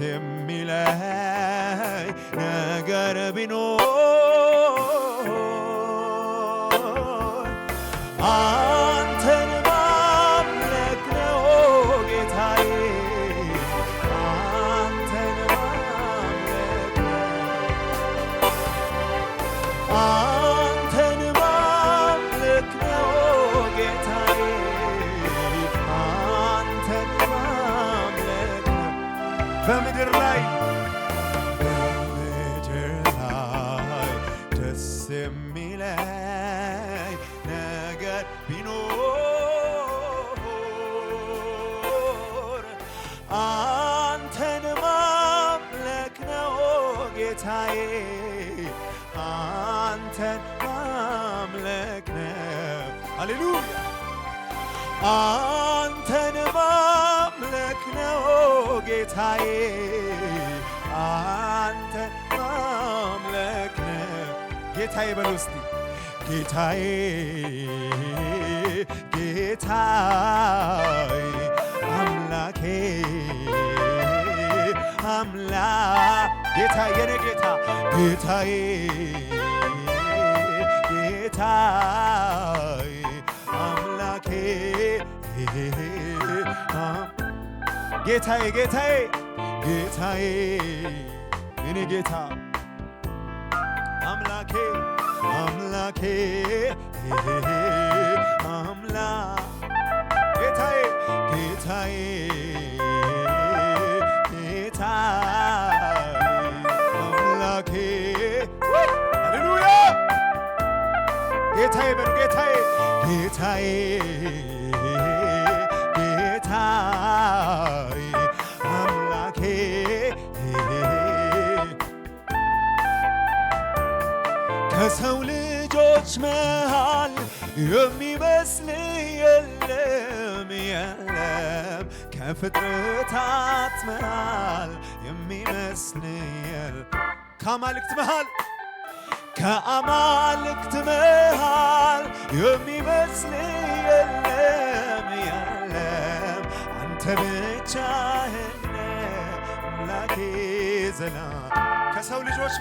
የሚለኝ ነገር ቢኖር አንተን ማምለክ ነው ጌታዬ አንተን ማምለክ ነው አንተን ማምለክ ነው ጌታዬ አንተን ማምለክ ነው በምድር ላይ ደስ የሚለኝ ነገር ቢኖር አንተን ማምለክ ነው ጌታዬ አንተን ማምለክ ነው ሃሌሉያ አንተን ማምለክ ነው ጌታዬ አንተን ማምለክ ነው ጌታዬ በሉ እስቲ ጌታዬ ጌታዬ አምላኬ አምላክ ጌታዬ የኔ ጌታ ጌታዬ ጌታዬ አምላኬ ጌታዬ ጌታዬ ጌታዬ የኔ ጌታ አምላኬ አምላኬ አምላክ ጌታዬ ጌታዬ ጌታዬ አምላኬ ሃሌሉያ ጌታዬ በሉ ጌታዬ ጌታዬ ጌታዬ አምላኬ ከሰው ልጆች መሃል የሚመስል የለም የለም ከፍጥረታት መሃል የሚመስል የለም ከአማልክት መሃል የሚመስል የለም የለም አንተ ብቻህን አምላኬ ዘላለም ከሰው ልጆች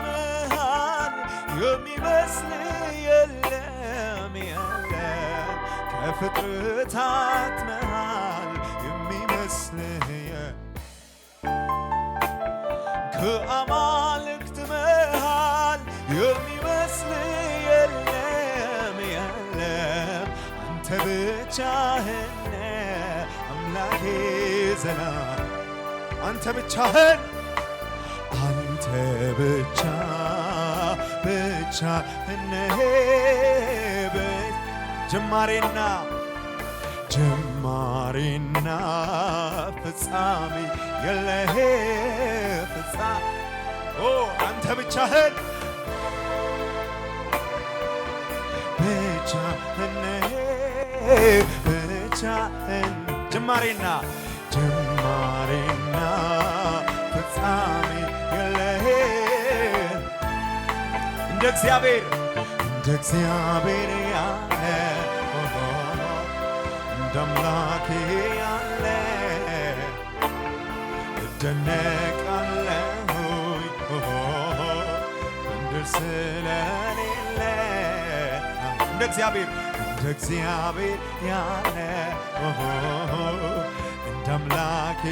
መሃል የሚመስል የለም የለም ከፍጥረታት መሃል የሚመስል ከአማልክት መሃል የሚመስል የለም የለም አንተ ብቻህን አምላኬ ዘላለም አንተ ብቻህን ጀማሬና ፍጻሜ የለህ ፍጻሜ አንተ ብቻህን ጀማሬና ፍጻሜ የለህ እንደ እግዚአብሔር ያለ እንደ አምላኬ ያለ እደነቃለሁኝ ምድር ስለሌለ እንደ እግዚአብሔር ያለ እንደ አምላኬ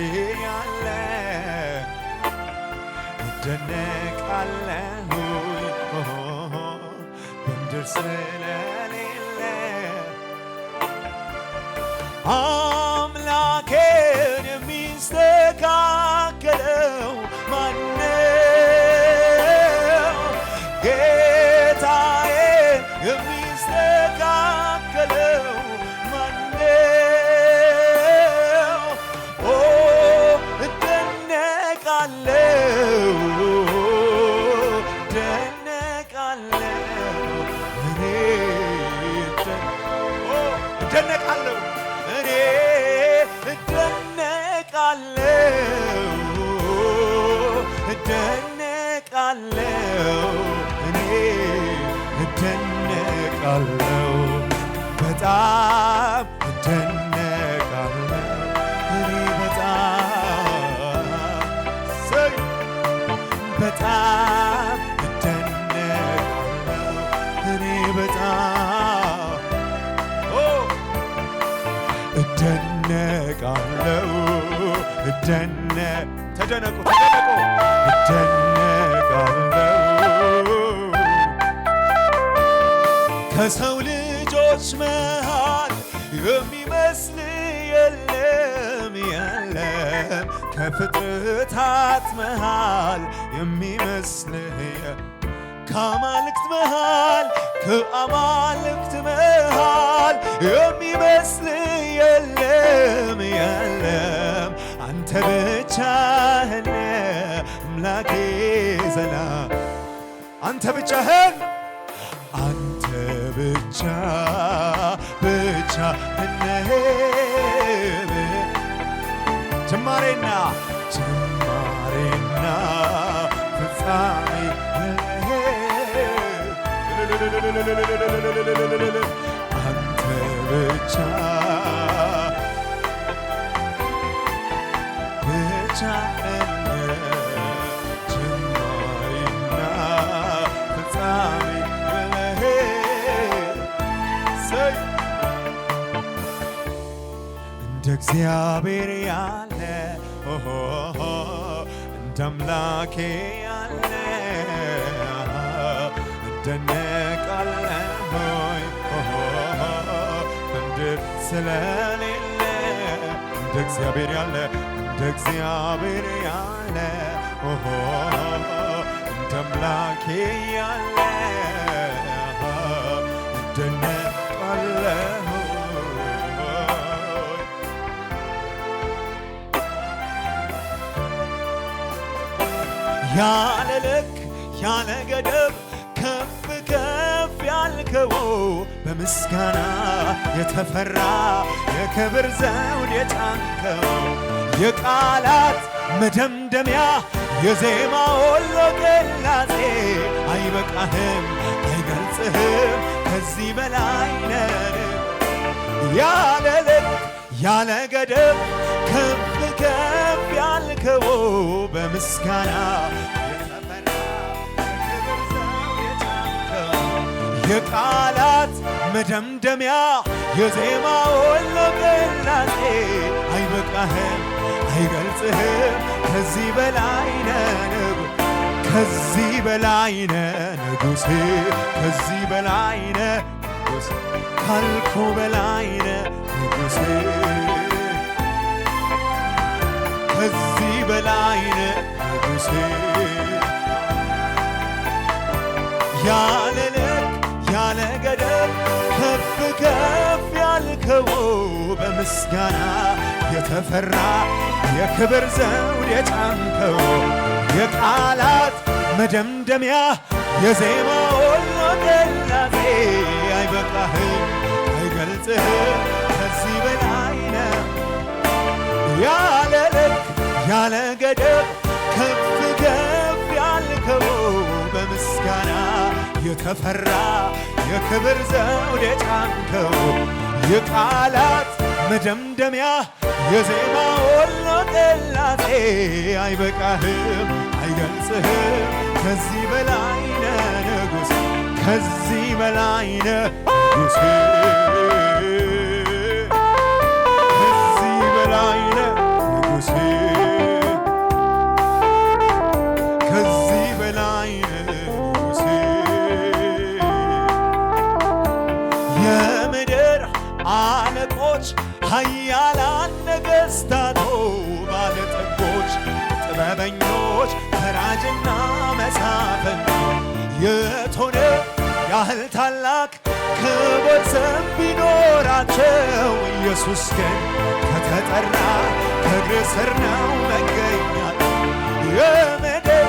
ያለ እደነቃለሁኝ ምድር ስለሌለ አምላኬን የሚስተካከለው ማነው? ጌታዬን የሚስተካከለው ማነው? እደነቃለሁ እኔ እደነቃለሁ በጣም እደነቃለሁ እኔ እደነቃለሁ ተደነቁ እደነቃለሁ ከሰው ልጆች መሃል የሚመስል የለም ከፍጥረታት መሃል የሚመስልህ ከአማልክት መሃል የሚመስልህ የለም አንተ ብቻህን አምላኬ አንተ ብቻህን ጅማሬና ፍጻሜ አንተ ብቻ ጅማሬና ፍጻሜ እንደ እግዚአብሔር ያለ እንደ አምላኬ ያለ እደነቃለሁኝ ምድር ስለሌለ እንደ እግዚአብሔር ያለ እንደ አምላኬ ያለ እደነቃለሁ ያለ ልክ ያለ ገደብ ከፍ ያልከው በምስጋና የተፈራ የክብር ዘውድ የጫንከው የቃላት መደምደሚያ የዜማ ሁሉ ቅላጼ አይበቃህም አይገልጽህም ከዚህ በላይ ነህ ያለ ልክ ያለ ገደብ ከፍ ያልከው በምስጋና የተፈራ የክብር ዘውድ የጫንከው የቃላት መደምደሚያ የዜማ ሁሉ ቅላጼ አይበቃህም አይገልጽህም ከዚህ በላይ ነህ ከዚህ በላይ ነህ ንጉሴ ከዚህ በላይ ነህ ንጉሴ ካልኩ በላይ ነህ ንጉሴ ከዚህ በላይ ነህ ንጉሴ ያለ ልክ ያለ ገደብ ከፍ ያልከው በምስጋና የተፈራ የክብር ዘውድ የጫንከው የቃላት መደምደሚያ የዜማ ሁሉ ቅላጼ አይበቃህም አይገልጽህም ከዚህ በላይ ነህ ያለ ልክ ያለ ገደብ ከፍ ያልከው በምስጋና የተፈራ የክብር ዘውድ የጫንከው የቃላት መደምደሚያ የዜማ ሁሉ ቅላጼ አይበቃህም አይገልጽህም ከዚህ በላይ ነህ ንጉሴ ከዚህ በላይ ነህ ንጉሴ ከዚህ በላይ ነህ ንጉሴ ከዚህ በላይ ነህ ንጉሴ የምድር አለቆች ኃያላን ነገሥታቱ ባለጠጎች ጥበበኞች ፈራጅና መሳፍንት የቶነ ያህል ታላቅ ክብር ስም ቢኖራቸው ኢየሱስ ግን ከተጠራ ከእግር ስር ነው መገኛት የምድር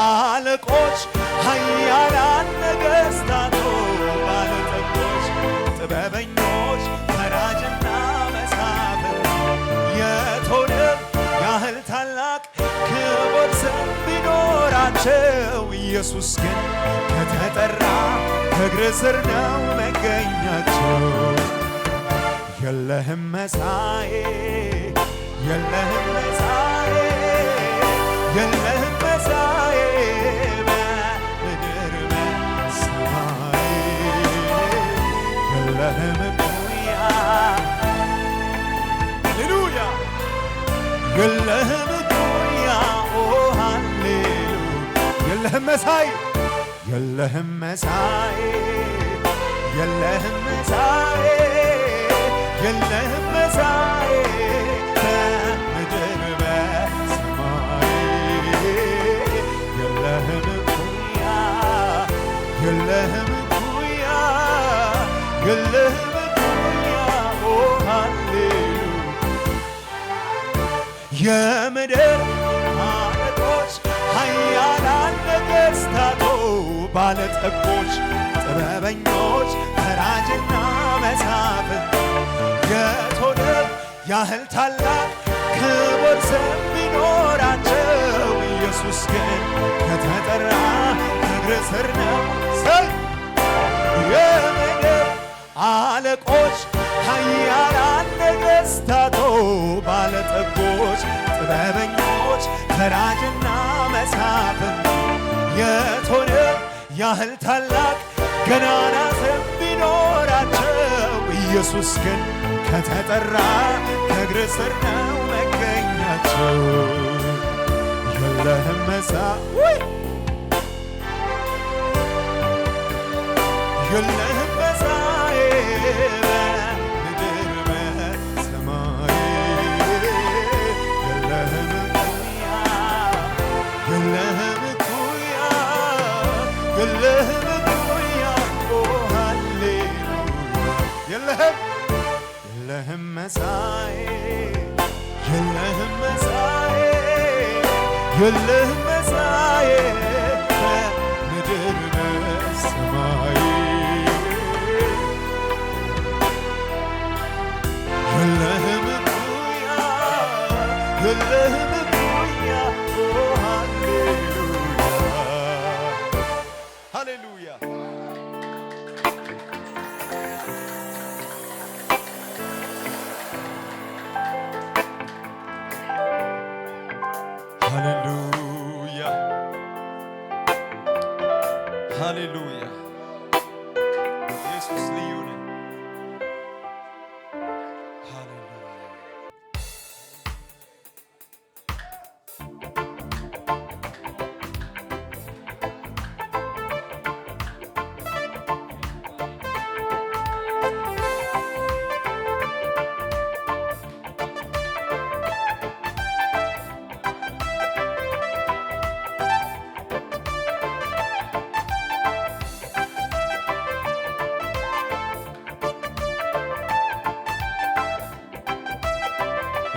አለቆች ኃያላን ነገሥታቱ ባለጠጎች ጥበበኞች ፈራጅና መሳፍንት የቶነ ያህል ታላቅ ክብር ስም ቢኖራቸው ኢየሱስ ግን ከተጠራ ከእግር ስር ነው መገኛቸው የለህም መሳዬ የለህም መሳዬ የለህም መሳዬ በምድር በሰማይ የለህም እኩያ የለህም እኩያ ኦ ሃሌሉያ የለህም መሳይ የለህም መሳይ የለህም መሳይ የለህም መሳይ በምድር በሰማይ የለህም እኩያ የለህም እኩያ የለህም እኩያ ኦ ሃሌሉያ የምድር አለቆች ኃያላን ነገሥታቱ ባለጠጎች ጥበበኞች ፈራጅና መሳፍንት የቶደብ ያህል ታላቅ ክብር ስም ቢኖራቸው ኢየሱስ ግን ከተጠራ እግር ስር ነው። የምድር አለቆች ኃያላን ነገሥታቱ ባለጠጎች ጥበበኞች ፈራጅና መሳፍንት የቶደብ ያህል ታላቅ ገናና ስም ቢኖራቸው ኢየሱስ ግን ከተጠራ ከእግር ስር ነው መገኛቸው። የለህም መሳይ የለህም መሳይ በምድር በሰማይ የለህም እኩያ የለህም እኩያ የለህም እኩያ ኦ ሃሌሉያ የለህም የለህም መሳይ የለህም መሳይ የለህም መሳይ በምድር በሰማይ የለህም እኩያ የለህም እኩያ ኦ ሃሌሉያ ሃሌሉያ ሃሌሉያ ሃሌሉያ ኢየሱስ ልዩ ነው። ሃሌሉያ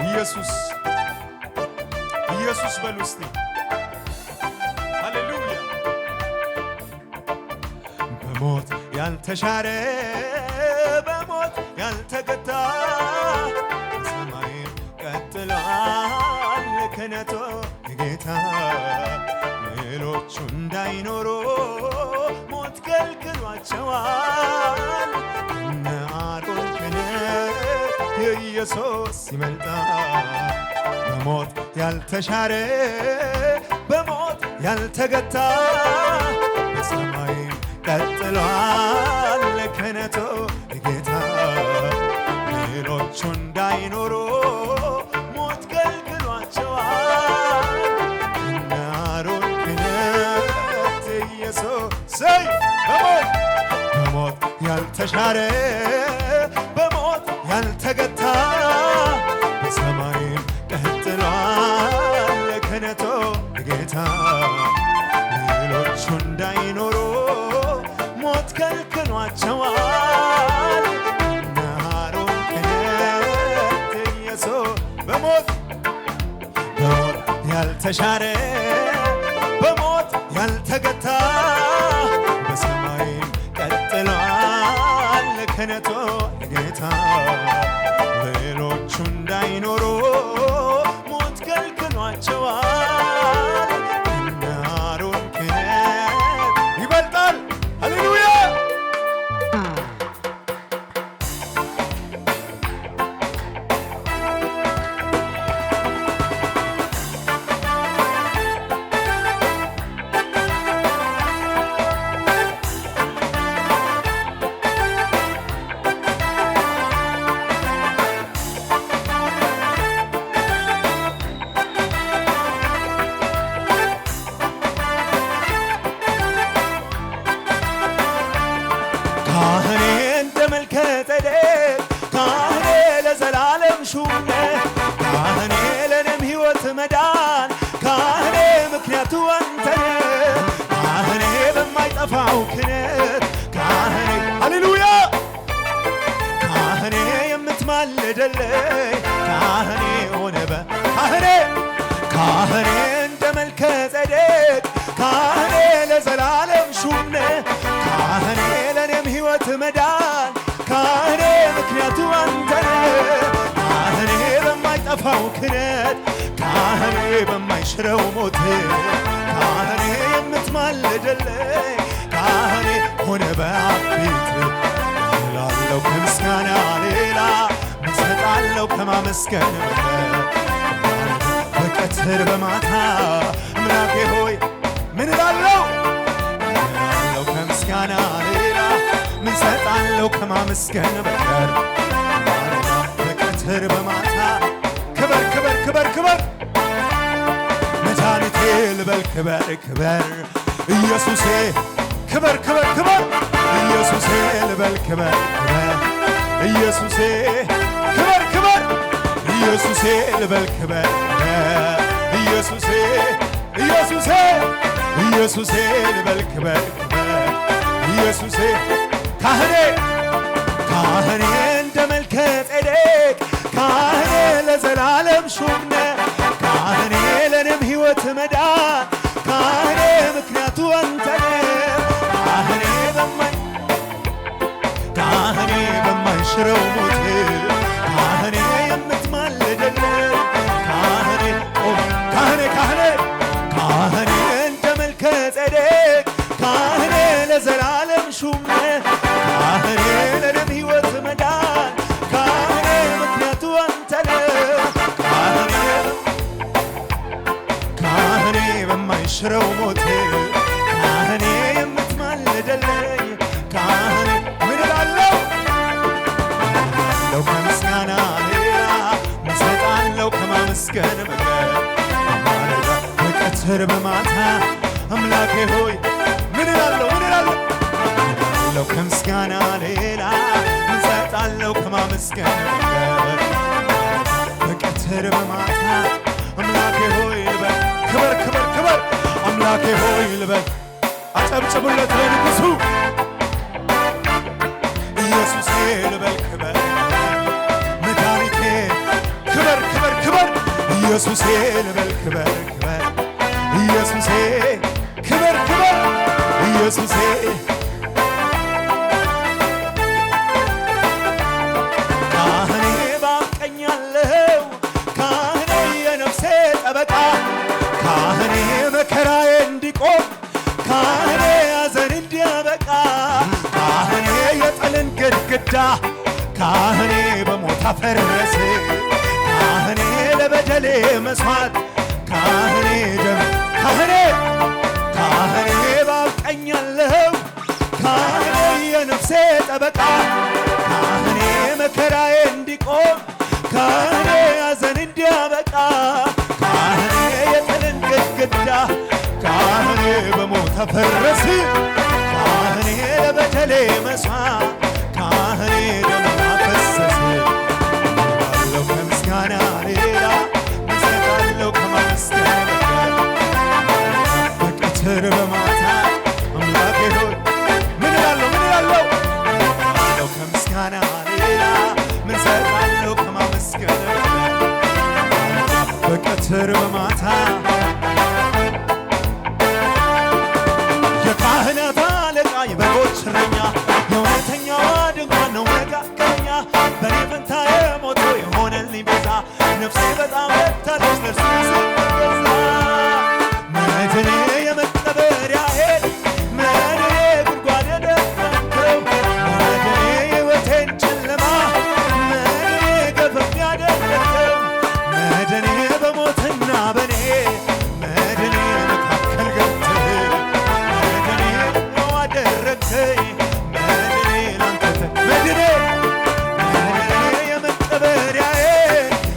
ኢየሱስ ኢየሱስ በሉ እስቲ ሃሌሉያ በሞት ያልተሻረ በሞት ያልተገታ ሰማይን ቀጥሏል ክህነቱ ጌታ ሌሎቹ እንዳይኖሩ ሞት ከልክሏቸዋል እነ አሮን ክህነት የኢየሱስ ይመልጣል በሞት ያልተሻረ በሞት ያልተገታ በሰማይም ቀጥሏል ክህነቱ ጌታ ሌሎቹ እንዳይኖሩ ሞት ከልክሏቸዋል እነ አሮን ክህነት ኢየሱስ በሞት ያልተሻረ በሞት ያልተገታ በሰማይም ቀጥሏል ክህነቱ ጌታ ሌሎቹ እንዳይኖሩ ሞት ከልክሏቸዋል እነ አሮን ክህነት ኢየሱስ በሞት ያልተሻረ በሞት ያልተገታ በሰማይም ቀጥሏል ክህነቱ ጌታ ሌሎቹ እንዳይኖሩ ሞት ከልክሏቸዋል እነ አሮን ክህነት ይበልጣል። ሃሌሉያ አንተነህ ካህኔ በማይጠፋው ክህነት ካህኔ ሃሌሉያ ካህኔ የምትማልደለይ ካህኔ ሆነ ካህኔ ካህኔ እንደ መልከ ጼዴቅ ካህኔ ለዘላለም ሹም ነህ ካህኔ ለእኔም ሕይወት መዳን ካህኔ ምክንያቱ አንተ ነህ ካህኔ በማይጠፋው ክህነት ካህኔ በማይሽረው ሞት ካህኔ የምትማልደለይ ካህኔ ሆነ በአብ ፊት እላለሁ ከምስጋና ሌላ ምን እሰጣለሁ ከማመስገን በቀትር በማታ አምላኬ ሆይ ምን እላለሁ ከምስጋና ሌላ ምን እሰጣለሁ ከማመስገን በቀር በቀትር በማታ ክበር ክበር ክበር ክበር መድኃኒቴ ልበል ክበር ክበር ኢየሱሴ ክበር ክበር ክበር ኢየሱሴ ልበል ክበር ክበር ኢየሱሴ ክበር ክበር ኢየሱሴ ልበል ክበር ክበር ኢየሱሴ ኢየሱሴ ኢየሱሴ ልበል ክበር ክበር ኢየሱሴ ካህኔ ካህኔ እንደ መልከ ጼዴቅ ካህኔ ለዘላለም ሹም ነህ ካህኔ ለእኔም ሕይወት መዳን ካህኔ ምክንያቱ አንተ ነህ ካህኔ በማይሽረው ሞት ካህኔ የምትማልደለይ ካህኔ ካህኔ ካህኔ ካህኔ እንደ መልከ ጼዴቅ ካህኔ ለዘላለም ሹም ነህ ካህኔ ለእኔም ሕይወት መዳን ካህኔ ምክንያቱ አንተ ነህ ካህኔ በማይሽረው ሞት ካህኔ የምትማልደለይ ካህኔ ምን እላለሁ ከምስጋና ሌላ ምን እሰጣለሁ ከማመስገን በቀር በቀትር በማታ አምላኬ ሆይ ምን እላለሁ ከምስጋና ሌላ ምን እሰጣለሁ ከማመስገን በቀር በቀትር በማታ አምላኬ ሆይ ልበል ክበር ክበር ክበር አምላኬ ሆይ ልበል አጨብጭቡለት ለንጉሡ ኢየሱሴ ልበል ክበር መድኃኒቴ ክበር ክበር ክበር ኢየሱሴ ልበል ክበር ክበር ኢየሱሴ ክበር ክበር ኢየሱሴ ካህኔ ባቀኝ ያለኸው ካህኔ የነፍሴ ጠበቃ ካህኔ መከራዬ እንዲቆም ካህኔ ያዘን እንዲያበቃ ካህኔ የጥልን ግድግዳ ካህኔ በሞት አፈረሰ ካህኔ ለበደሌ መሥዋዕት ካህኔ ደም ካህኔ ካህኔ ባቀኝ ያለኸው ካህኔ የነፍሴ ጠበቃ ካህኔ መከራዬ እንዲቆም ካህኔ ያዘን እንዲያበቃ ካህኔ የጥልን ግድግዳ ካህኔ በሞት አፈረሰ ካህኔ ለበደሌ መሥዋዕት ካህኔ ደም አፈሰሰ እላለሁ ከምስጋና ሌላ ምን እሰጣለሁ ከማመስገን በቀር በቀትር በማታ አምላኬ ሆይ ምን እላለሁ ከምስጋና ሌላ ምን እሰጣለሁ ከማመስገን በቀር በቀትር በማታ የካህናት አለቃ የበጎች እረኛ የእውነተኛዋ ድንኳን ነው መካከለኛ በእኔ ፈንታ የሞተው የሆነልኝ ቤዛ ነፍሴ በጣም ወጥታለች ለእርሱ ስትገዛ መድኔ የመቀበሪያዬ መድኔ ጉድጓድ የደፈንከው መድኔ ሕይወቴን ጨለማ መድኔ ገፈፍ ያደረግከው መድኔ በሞትና በኔ መድኔ መካከል ገብተህ መድኔ ነው አደረግከኝ መድኔ ላንተ መድኔ የመቀበሪያዬ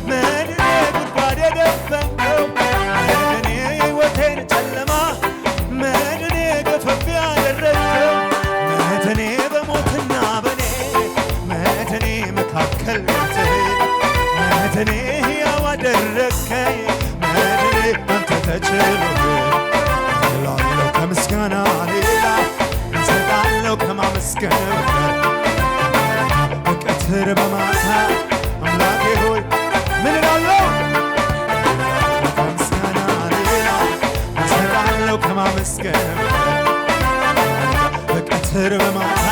መድኔ ጉድጓድ የደፈንከው መድኔ ሕይወቴን ጨለማ መድኔ ገፈፍ ያደረግከው መድኔ በሞትና በኔ መድኔ መካከል ገብተህ መድኔ ሕያው አደረግከኝ መድኔ አንተ ተችሎህ እላለሁ ከምስጋና ሌላ እሰጣለሁ ከማመስገን በቀትር በማታ አምላኬ ሆይ ምን እላለሁ ከምስጋና ሌላ እሰጣለሁ ከማመስገን በቀትር በማታ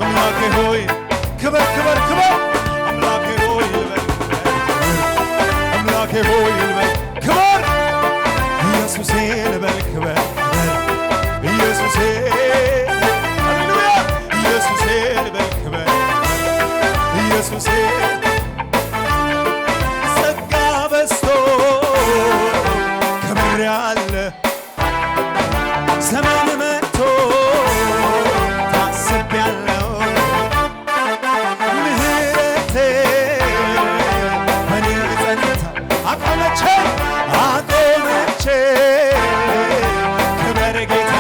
አምላኬ ሆይ ክበር ክበር ክበር አምላኬ ሆይ ልበል አምላኬ ሆይ ልበል ክበር ኢየሱሴ ልበል ክበር ኢየሱሴ ሃሌሉያ ኢየሱሴ ልበል ክበር ኢየሱሴ ጸጋ በዝቶ ከብሬአለ ዘመን መጥቶ ታስቤያለሁ ምህረቴ በኔ ጸንታ አቆመቼ ክበር ጌታ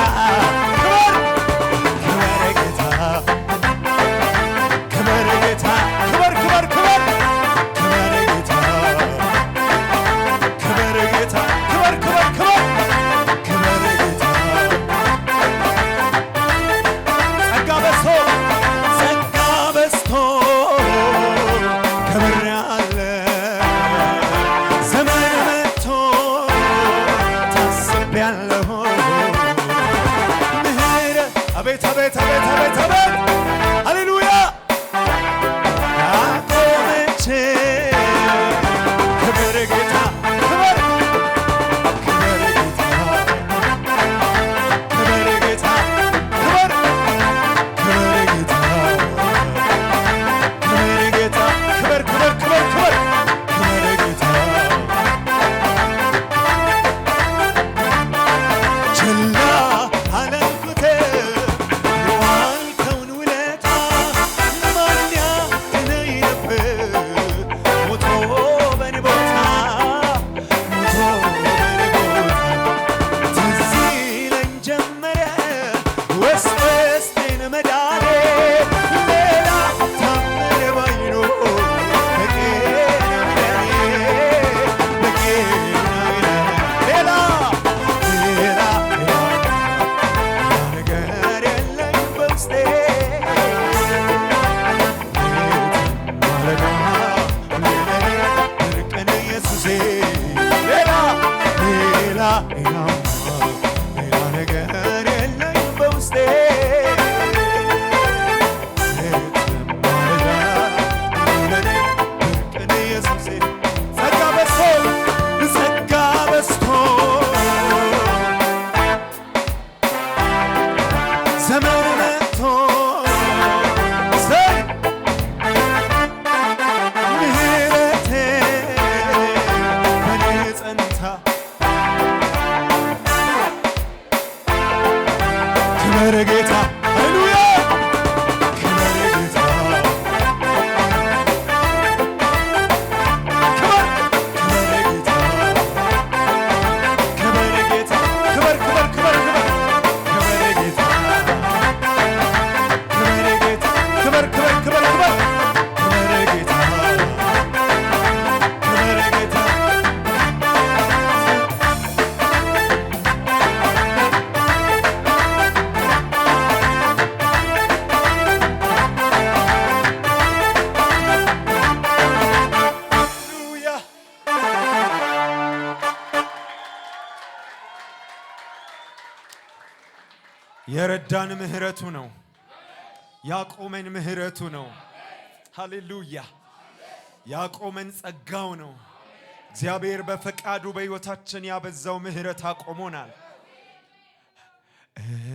ክበር ክበር ጌታ ክበር ጌታ ክበር ክበር ክበር ክበር ጌታ ክበር ጌታ ክበር ክበር ክበር ክበር ጌታ ጸጋ በዝቶ ከብሬአለ ዘመን መጥቶ ታስቤያለሁ ምህረት አቤት አቤት አቤት አቤት አቤት ሃሌሉያ አቆመቼ ክበር ጌታ ክበር ክበር ጌታ ክበር ጌታ ክበር ክበር ጌታ ክበር ጌታ ክበር ክበር ክበር ክበር ክበር ጌታ ችላ አላልኩት የዋልከውን ውለታ ለማን ያድነኝ ነበር ሞቶ በኔ ቦታ ሞቶ በኔ ቦታ ትዝ ይለኝ ጀመረ ውስጥ ውስጤን መዳኔ ሌላ ታምር ባይኖር በቂ ነው ለኔ በቂ ነው ለኔ ሌላ ነገር የለኝ በውስጤ ማለዳ ድርቅን ኢየሱሴ ሌላ ነገር የለኝ በውስጤ ማለዳ ድርቅን ኢየሱሴ ጸጋ በዝቶ ዘመን መጥቶ ምህረቴ በኔ ጸንታ ክበር ጌታ ሃሌሉያ ክበር ጌታ ክበር ጌታ ክበር ጌታ ክበር ክበር ክበር ክበር ጌታ ክበር ጌታ ክበር ክበር ክበር ክበር ክበር ጌታ ክበር ጌታ ሃሌሉያ የረዳን ምህረቱ ነው ያቆመን ምህረቱ ነው ሃሌሉያ ያቆመን ጸጋው ነው እግዚአብሔር በፈቃዱ በሕይወታችን ያበዛው ምህረት አቆሞናል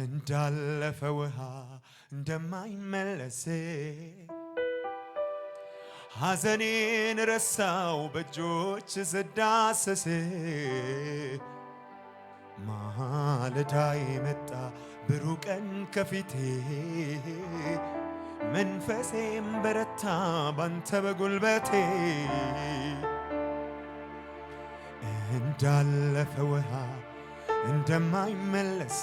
እንዳለፈ ውሃ እንደማይመለስ ሐዘኔን ረሳው በእጆች ስዳሰስ ማለዳ የመጣ ብሩህ ቀን ከፊቴ መንፈሴም በረታ ባንተ በጉልበቴ እንዳለፈ ውሃ እንደማይመለስ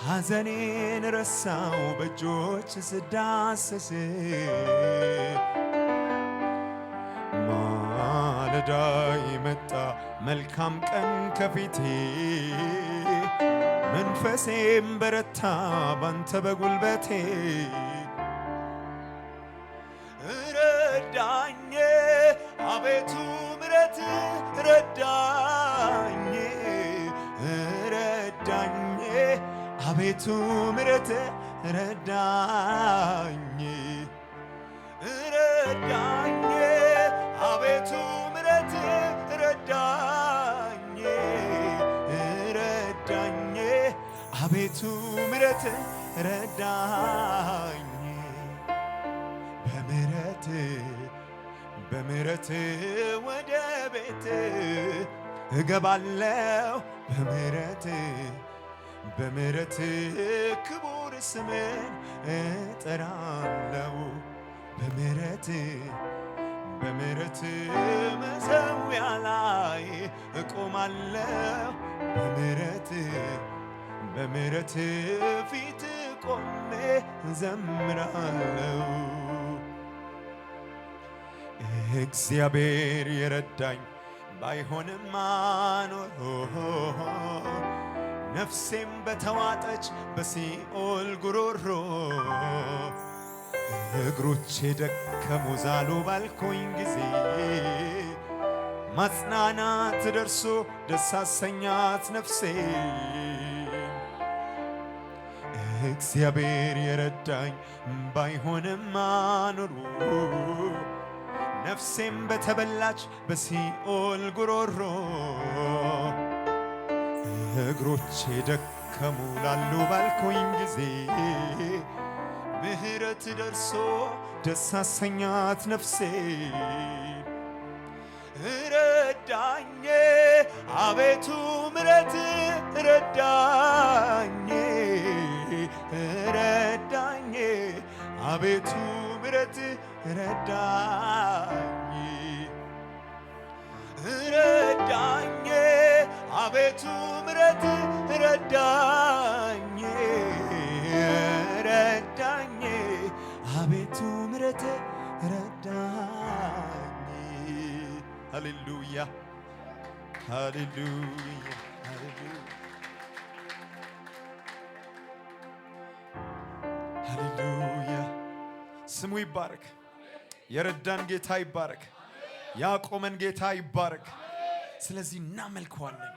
ሐዘኔን ረሳው በእጆች ስዳሰስ ማለዳ መጣ መልካም ቀን ከፊቴ መንፈሴም በረታ ባንተ በጉልበቴ ረዳኝ አቤቱ ምሕረት ረዳኝ ረዳኝ አቤቱ ምሕረት ረዳኝ ረዳኝ አቤቱ ምሕረት ረዳኝ ረዳኝ አቤቱ ምሕረት ረዳኝ በምሕረት ወደ ቤት እገባለሁ በምሕረት ክቡር ስምን እጠራለሁ በምሕረት መሠዊያ ላይ እቆማለሁ በምሕረት ፊት ቆሜ እዘምራለሁ እግዚአብሔር የረዳኝ ባይሆንማ ኖሮ ነፍሴም በተዋጠች በሲኦል ጉሮሮ እግሮቼ ደከሙ ዛሉ ባልኩኝ ጊዜ ማጽናናት ደርሶ ደስ አሰኛት ነፍሴ እግዚአብሔር የረዳኝ ባይሆንማ ኖሮ ነፍሴም በተበላች በሲኦል ጉሮሮ እግሮቼ ደከሙ ላሉ ባልኩኝ ጊዜ ምሕረት ደርሶ ደስ አሰኛት ነፍሴ ረዳኝ አቤቱ ምሕረት ረዳኝ ረዳኝ አቤቱ ምሕረት ረዳኝ ረዳኝ አቤቱ ምሕረት ረዳኝ ረዳኝ አቤቱ ምሕረት ረዳኝ ሃሌሉያ ሃሌሉያ ሃሌሉያ ስሙ ይባረክ የረዳን ጌታ ይባረክ ያቆመን ጌታ ይባረክ ስለዚህ እናመልከዋለን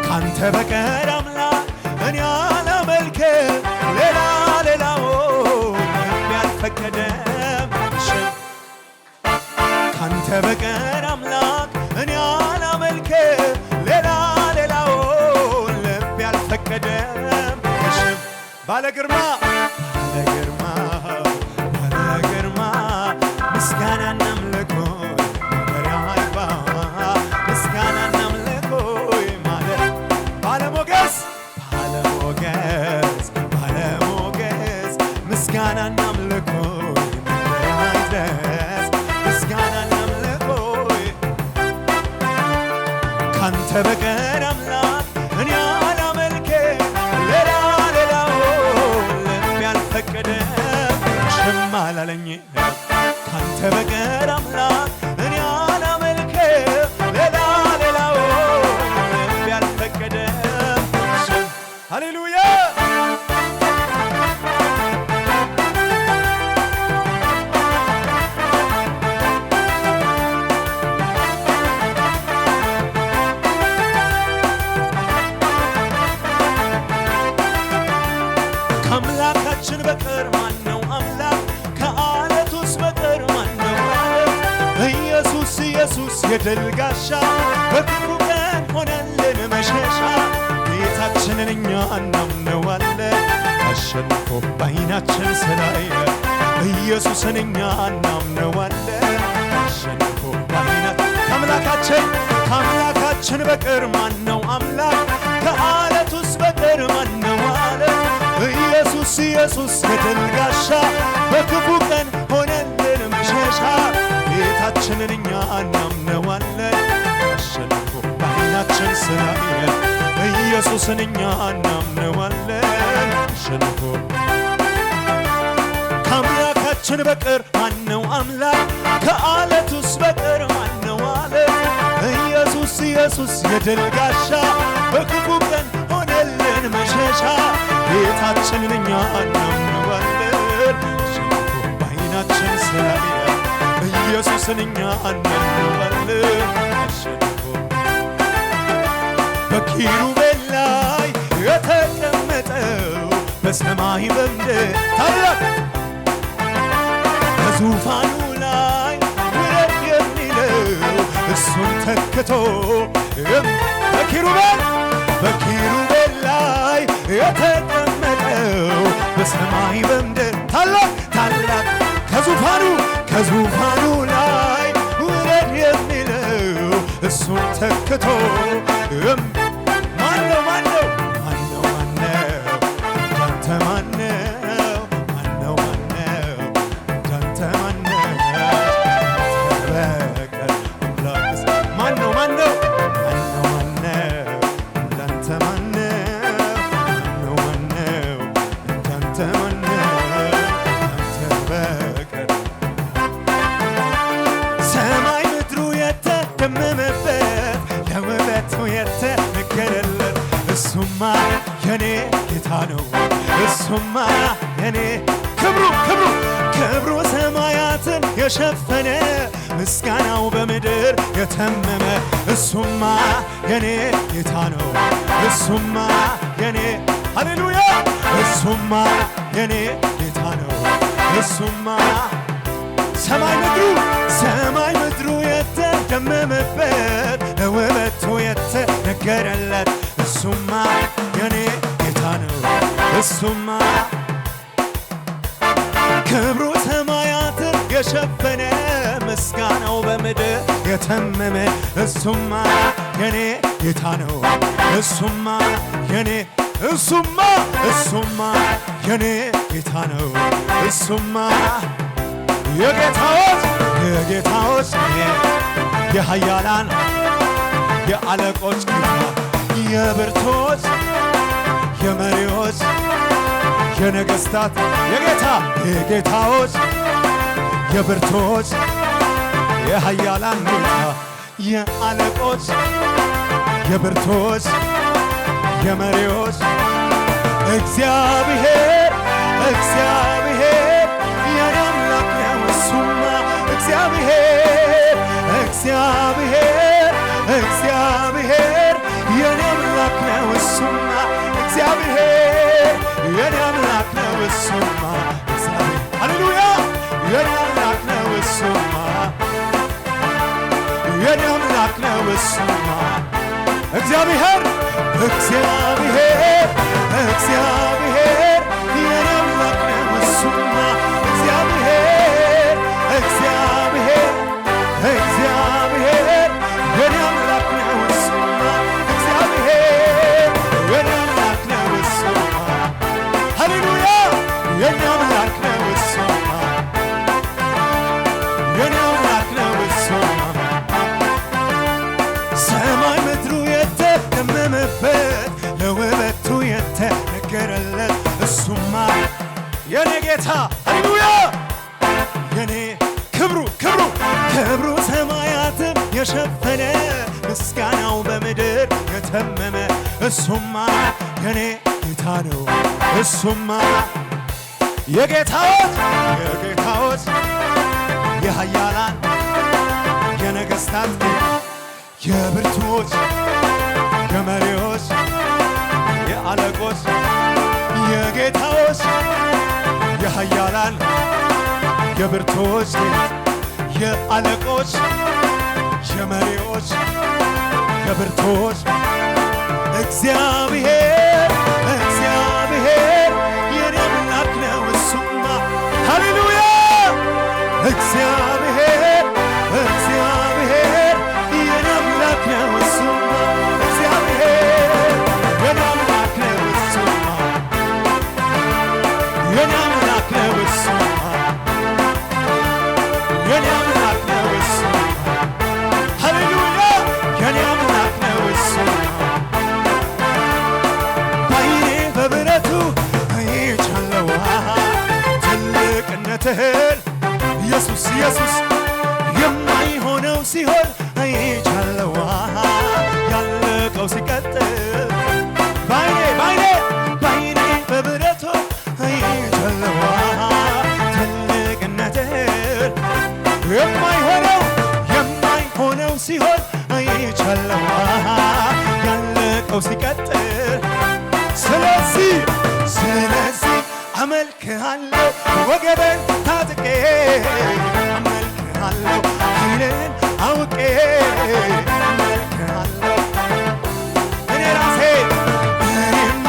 ካንተ በቀር አምላክ እኔ አላመልክም ሌላውን ያልፈቀደም ካንተ በቀር አምላክ እኔ አላመልክም ሌላውን ልብ ያልፈቀደም ባለ ግርማ ምስጋናና አምልኮት ማደሪያ ይግባ ምስጋናና አምልኮት ማደሪያ ባለሞገስ ምስጋናና አምልኮት ማደሪያ ይድረስ ምስጋናና አምልኮት ካንተ በቀር አምላክ እኔ አላመልክም ሌላውን ልብ ያልፈቀደ ሽም አላለኝ ካንተ ካንተ በቀር አምላክ እኔ አላመልክም ሌላው ልቤ አልፈቀደም። ሃሌሉያ ከአምላካችን በቀር ማነው አምላክ? ከዓለቱስ በቀር ማነው አለት? ኢየሱስ ኢየሱስ የድል ጋሻ በክፉ ቀን ሆነልን መሸሻ። ጌታችንን እኛ እናምነዋለን አሸንፎ በዓይናችን ስላየ። ኢየሱስን እኛ እናምነዋለን አሸንፎ በዓይናችን። ከአምላካችን በቀር ማነው አምላክ? ከዓለቱስ በቀር ማነው አለት? ኢየሱስ ኢየሱስ የድል ጋሻ በክፉ ቀን ሆነልን መሸሻ። ጌታችንን እኛ እናምነዋለን አሸንፎ በዓይናችን ስላየ። ኢየሱስን እኛ እናምነዋለን አሸንፎ። ከአምላካችን በቀር ማነው አምላክ? ከዓለቱስ በቀር ማነው አለት? ኢየሱስ ኢየሱስ የድል ጋሻ በክፉ ቀን ሆነልን መሸሻ። ጌታችንን እኛ እናምነዋለን አሸንፎ በዓይናችን ስላየ። ኢየሱስን እኛ እናምነዋለን አሸንፎ። በኪሩቤል ላይ የተቀመጠው በሰማይ በምድር ታላቅ በዙፋኑ ላይ ውረድ የሚለው እሱን ተክቶ በኪሩቤል ላይ የተቀመጠው በሰማይ በምድር ታላቅ ከዙፋኑ ላይ ውረድ የሚለው እሱን ተክቶ ማነው እንዳንተ ማነው እንዳንተ በቀር አምላክስ ማነው እንዳንተ በቀር። ሰማይ ምድሩ የተደመመበት ለውበቱ የተነገረለት እሱማ የኔ ጌታ ነው። እሱማ የኔ ክብሩ ሰማያትን የሸፈነ ምስጋናው በምድር የተመመ እሱማ የኔ ጌታ ነው። እሱማ የኔ ሃሌሉያ እሱማ የኔ ጌታ ነው። እሱማ ሰማይ ምድሩ የተደመመበት ለውበቱ የተነገረለት እሱማ የኔ ጌታ ነው። እሱማ ክብሩ ሰማያትን የሸፈነ ምስጋናው በምድር የተመመ እሱማ የኔ ጌታ ነው። እሱማ የኔ ጌታ ነው። እሱማ የጌታዎች የኃያላን የአለቆች ጌታ የብርቶች የመሪዎች የነገሥታት የጌታዎች የብርቶች የኃያላን ጌታ የአለቆች የብርቶች የመሪዎች እግዚአብሔር የኔ አምላክ ነው። እሱማ እግዚአብሔር የኔ አምላክ ነው። እሱማ እግዚአብሔር የኔ አምላክ ነው። እሱማ ሃሌሉያ የኔ አምላክ ነው። እሱማ የኔ አምላክ ነው። እሱማ እግዚአብሔር የኔ አምላክ ነው። እሱማ እግዚአብሔር የኔ አምላክ ነው። እሱማ እግዚአብሔር የኔ አምላክ ነው። እሱማ ሃሌሉያ የኔ አምላክ ነው። እሱማ የኔ አምላክ ነው። እሱማ ሰማይ ምድሩ የተደመመበት ለውበቱ የተነገረለት እሱማ የኔ ጌታ ሃሌሉያ የኔ ክብሩ ሰማያትን የሸፈነ ምስጋናው በምድር የተመመ እሱማ የኔ ጌታ ነው። እሱማ የጌታዎች የኃያላን የነገሥታት የብርቱዎች የመሪዎች የአለቆች የጌታዎች የኃያላን የብርቱዎች የአለቆች የመሪዎች የብርቱዎች እግዚአብሔር የኔ አምላክ ነው። እሱማ ሃሌሉያ እግዚአብሔር የኔ አምላክ ነው። እሱማ እግዚአብሔር የኔ አምላክ ነው። እሱማ የኔ አምላክ ነው። እሱማ የኔ አምላክ ነው። እሱማ ሃሌሉያ የኔ አምላክ ነው። እሱማ ባይኔ በብረቱ አይቻለሁ ትልቅነትህን ኢየሱስ የማይሆነው ሲሆን አይቻለሁ ያለቀው ሲቀጥል ባይኔ በብረቱ አይቻለሁ ትልቅነትህን የማይሆነው ሲሆን አይቻለሁ ያለቀው ሲቀጥል ስለዚህ አመልክሃለሁ ወገቤን ታጥቄ አመልክሃለሁ ኃይልን አውቄ አመልክሃለሁ እኔማ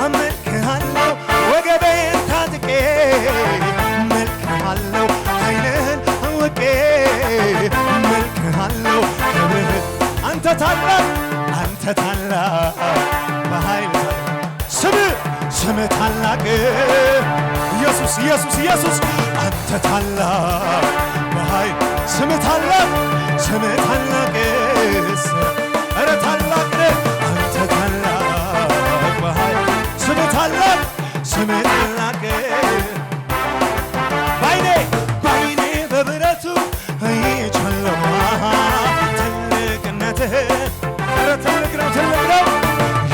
አመልክሃለሁ ወገቤን ታጥቄ አመልክሃለሁ ኃይልን አውቄ አመልክሃለሁ ክብርህን አንተ ታላቅ በኃይል ስምህ ታላቅ ኢየሱስ አንተ ታላቅ በኃይል ስምህ ታላቅ ኧረ ታላቅ ነህ አንተ ታላቅ በኃይል ስምህ ታላቅ ባይኔ በብረቱ አይቻለሁ ትልቅነትህን ኧረ ትልቅ ነው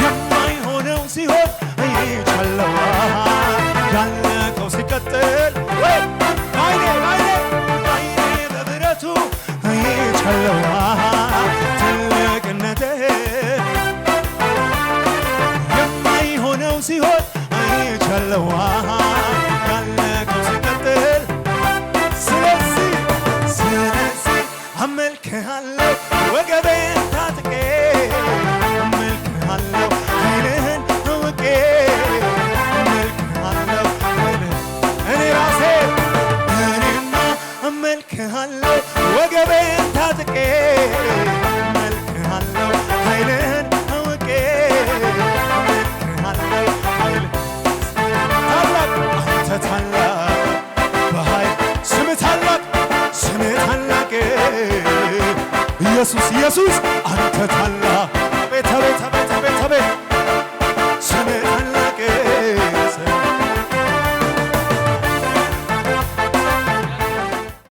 የማይሆነው ሲሆን አይቻለሁ ያለቀው ሲቀጥል ባይኔ በብረቱ አይቻለሁ ትልቅነትህን የማይሆነው ሲሆን አይቻለሁ ያለቀው ሲቀጥል ስለዚህ አመልክሃለሁ ወገቤን ታጥቄ አመልክሃለሁ ኃይልህን አውቄ አመልክሃለሁ እኔማ አመልክሃለሁ ወገቤን ታጥቄ አመልክሃለሁ ኃይልህን አውቄ አመልክሃለሁ ታላቅ አንተ ታላቅ በኃይል ስምህ ታላቅ ኢየሱስ አንተ ታላቅ